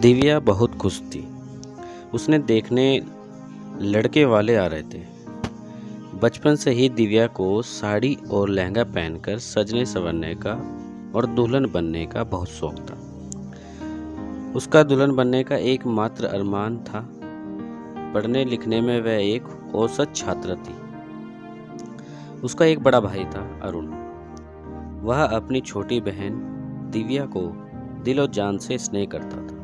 दिव्या बहुत खुश थी। उसने देखने लड़के वाले आ रहे थे। बचपन से ही दिव्या को साड़ी और लहंगा पहनकर सजने संवरने का और दुल्हन बनने का बहुत शौक था। उसका दुल्हन बनने का एकमात्र अरमान था। पढ़ने लिखने में वह एक औसत छात्रा थी। उसका एक बड़ा भाई था, अरुण। वह अपनी छोटी बहन दिव्या को दिलो जान से स्नेह करता था।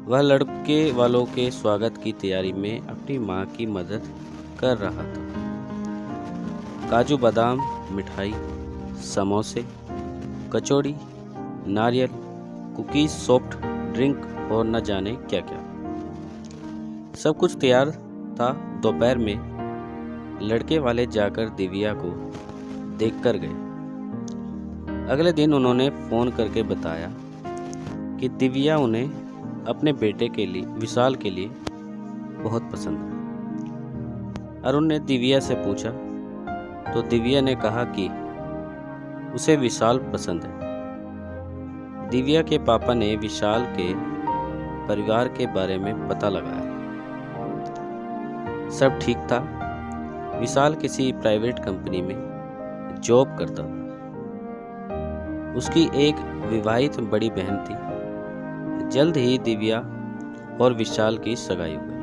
वह लड़के वालों के स्वागत की तैयारी में अपनी माँ की मदद कर रहा था। काजू बादाम मिठाई, समोसे, कचौड़ी, नारियल, कुकीज, सॉफ्ट ड्रिंक और न जाने क्या क्या, सब कुछ तैयार था। दोपहर में लड़के वाले जाकर दिव्या को देखकर गए। अगले दिन उन्होंने फोन करके बताया कि दिव्या उन्हें अपने बेटे के लिए, विशाल के लिए बहुत पसंद है। अरुण ने दिव्या से पूछा तो दिव्या ने कहा कि उसे विशाल पसंद है। दिव्या के पापा ने विशाल के परिवार के बारे में पता लगाया। सब ठीक था। विशाल किसी प्राइवेट कंपनी में जॉब करता था। उसकी एक विवाहित बड़ी बहन थी। जल्द ही दिव्या और विशाल की सगाई हो गई।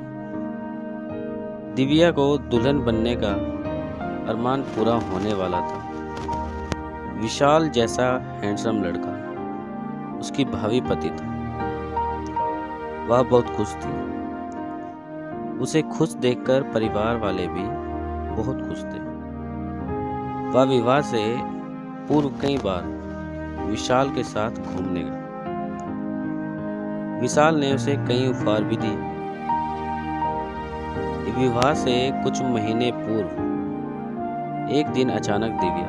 दिव्या को दुल्हन बनने का अरमान पूरा होने वाला था। विशाल जैसा हैंडसम लड़का उसकी भावी पति था। वह बहुत खुश थी। उसे खुश देखकर परिवार वाले भी बहुत खुश थे। वह विवाह से पूर्व कई बार विशाल के साथ घूमने गया। विशाल ने उसे कई उपहार भी दिए। विवाह से कुछ महीने पूर्व एक दिन अचानक दिव्या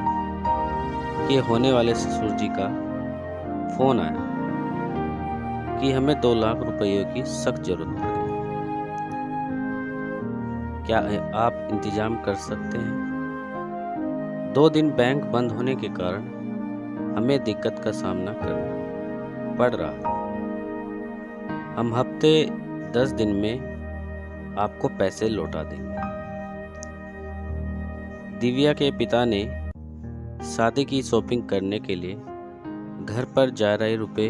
के होने वाले ससुर जी का फोन आया कि हमें 2 लाख रुपयों की सख्त जरूरत पड़ गई। क्या आप इंतजाम कर सकते हैं? 2 दिन बैंक बंद होने के कारण हमें दिक्कत का सामना करना पड़ रहा है। हम हफ्ते 10 दिन में आपको पैसे लौटा देंगे। दिव्या के पिता ने शादी की शॉपिंग करने के लिए घर पर जा रहे रुपए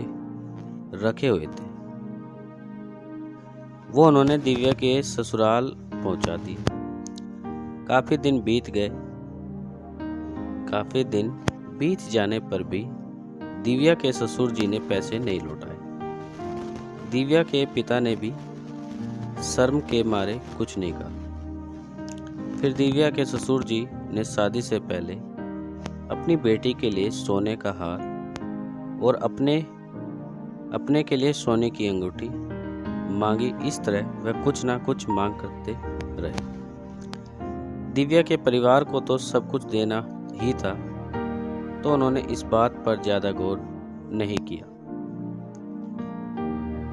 रखे हुए थे। वो उन्होंने दिव्या के ससुराल पहुंचा दिए। काफी दिन बीत जाने पर भी दिव्या के ससुर जी ने पैसे नहीं लौटाए। दिव्या के पिता ने भी शर्म के मारे कुछ नहीं कहा। फिर दिव्या के ससुर जी ने शादी से पहले अपनी बेटी के लिए सोने का हार और अपने के लिए सोने की अंगूठी मांगी। इस तरह वह कुछ ना कुछ मांग करते रहे। दिव्या के परिवार को तो सब कुछ देना ही था, तो उन्होंने इस बात पर ज्यादा गौर नहीं किया।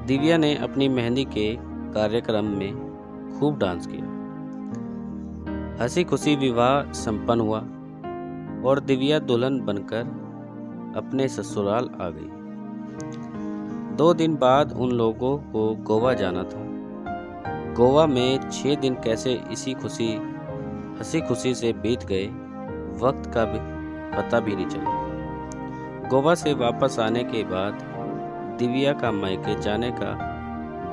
दिव्या ने अपनी मेहंदी के कार्यक्रम में खूब डांस किया। हंसी खुशी विवाह संपन्न हुआ और दिव्या दुल्हन बनकर अपने ससुराल आ गई। 2 दिन बाद उन लोगों को गोवा जाना था। गोवा में 6 दिन कैसे हंसी खुशी से बीत गए, वक्त का भी पता भी नहीं चला। गोवा से वापस आने के बाद दिव्या का मायके जाने का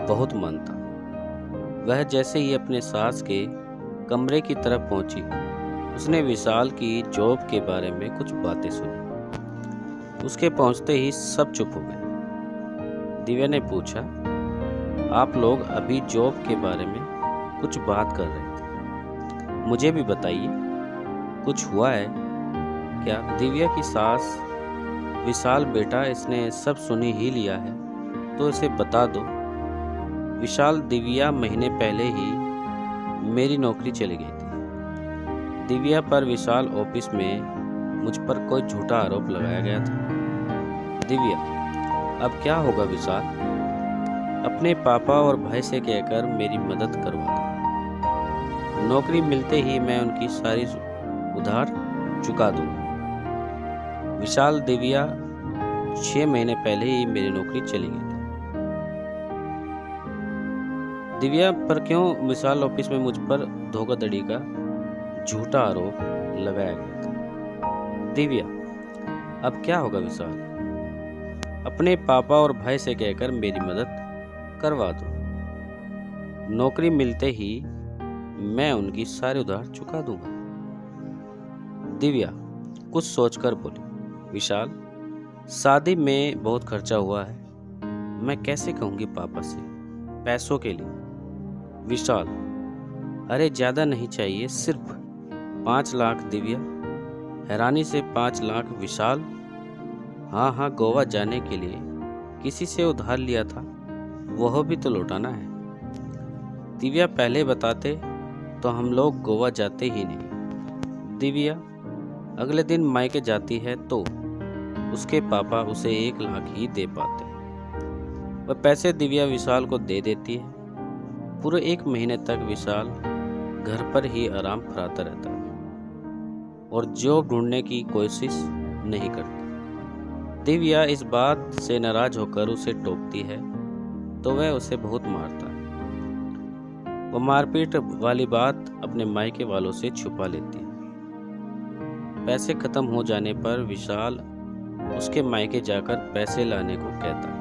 बहुत मन था। वह जैसे ही अपने सास के कमरे की तरफ पहुंची, उसने विशाल की जॉब के बारे में कुछ बातें सुनी। उसके पहुंचते ही सब चुप हो गए। दिव्या ने पूछा, आप लोग अभी जॉब के बारे में कुछ बात कर रहे थे, मुझे भी बताइए, कुछ हुआ है क्या? दिव्या की सास, विशाल बेटा, इसने सब सुनी ही लिया है तो इसे बता दो। विशाल, दिव्या महीने पहले ही मेरी नौकरी चली गई थी। दिव्या पर विशाल ऑफिस में मुझ पर कोई झूठा आरोप लगाया गया था। दिव्या, अब क्या होगा विशाल? अपने पापा और भाई से कहकर मेरी मदद करवा दो। नौकरी मिलते ही मैं उनकी सारी उधार चुका दूंगा। विशाल, दिव्या 6 महीने पहले ही मेरी नौकरी चली गई थी। दिव्या पर क्यों विशाल ऑफिस में मुझ पर धोखाधड़ी का झूठा आरोप लगाया गया था? दिव्या, अब क्या होगा विशाल? अपने पापा और भाई से कहकर मेरी मदद करवा दो। नौकरी मिलते ही मैं उनकी सारी उधार चुका दूंगा। दिव्या कुछ सोचकर बोली, विशाल, शादी में बहुत खर्चा हुआ है, मैं कैसे कहूंगी पापा से पैसों के लिए? विशाल, अरे ज्यादा नहीं चाहिए, सिर्फ 5 लाख। दिव्या हैरानी से 5 लाख? विशाल, हाँ, गोवा जाने के लिए किसी से उधार लिया था, वह भी तो लौटाना है। दिव्या, पहले बताते तो हम लोग गोवा जाते ही नहीं। दिव्या अगले दिन मायके जाती है तो उसके पापा उसे 1 लाख ही दे पाते। वह पैसे दिव्या विशाल को दे देती है। पूरे 1 महीने तक विशाल घर पर ही आराम फराता रहता है और जॉब ढूंढने की कोशिश नहीं करता। दिव्या इस बात से नाराज होकर उसे टोकती है तो वह उसे बहुत मारता है। वह मारपीट वाली बात अपने मायके वालों से छुपा लेती है। पैसे खत्म हो जाने पर विशाल उसके मायके जाकर पैसे लाने को कहता है।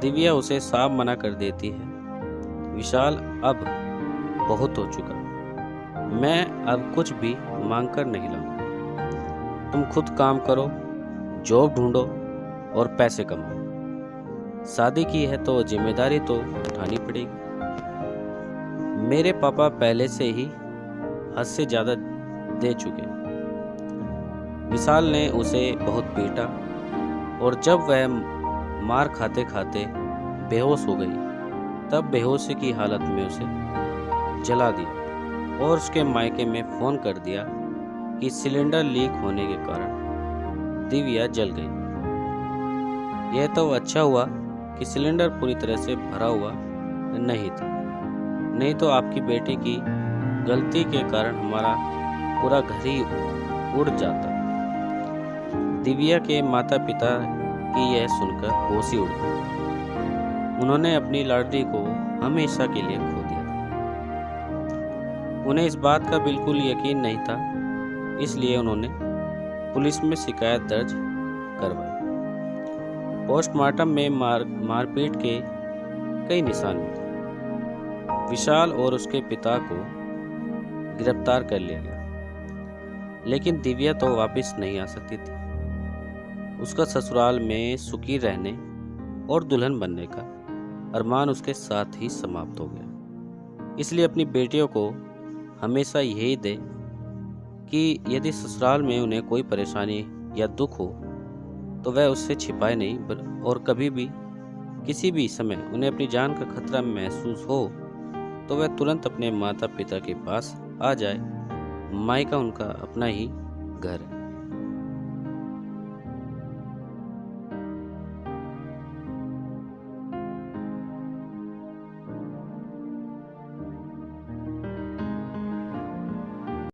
दिव्या उसे साफ मना कर देती है, विशाल, अब बहुत हो चुका, मैं अब कुछ भी मांगकर नहीं लाऊंगा। तुम खुद काम करो, जॉब ढूंढो और पैसे कमाओ। शादी की है तो जिम्मेदारी तो उठानी पड़ेगी। मेरे पापा पहले से ही हद से ज्यादा दे चुके। विशाल ने उसे बहुत पीटा और जब वह मार खाते खाते बेहोश हो गई तब बेहोशी की हालत में उसे जला दिया और उसके मायके में फोन कर दिया कि सिलेंडर लीक होने के कारण दिव्या जल गई। यह तो अच्छा हुआ कि सिलेंडर पूरी तरह से भरा हुआ नहीं था, नहीं तो आपकी बेटी की गलती के कारण हमारा पूरा घर ही उड़ जाता। दिव्या के माता पिता की यह सुनकर होश ही उड़ गई। उन्होंने अपनी लाडली को हमेशा के लिए खो दिया। उन्हें इस बात का बिल्कुल यकीन नहीं था, इसलिए उन्होंने पुलिस में शिकायत दर्ज करवाई। पोस्टमार्टम में मारपीट के कई निशान मिले। विशाल और उसके पिता को गिरफ्तार कर लिया गया, लेकिन दिव्या तो वापस नहीं आ सकती थी। उसका ससुराल में सुखी रहने और दुल्हन बनने का अरमान उसके साथ ही समाप्त हो गया। इसलिए अपनी बेटियों को हमेशा यही दे कि यदि ससुराल में उन्हें कोई परेशानी या दुख हो तो वह उससे छिपाए नहीं और कभी भी किसी भी समय उन्हें अपनी जान का खतरा महसूस हो तो वह तुरंत अपने माता पिता के पास आ जाए। मायका उनका अपना ही घर है।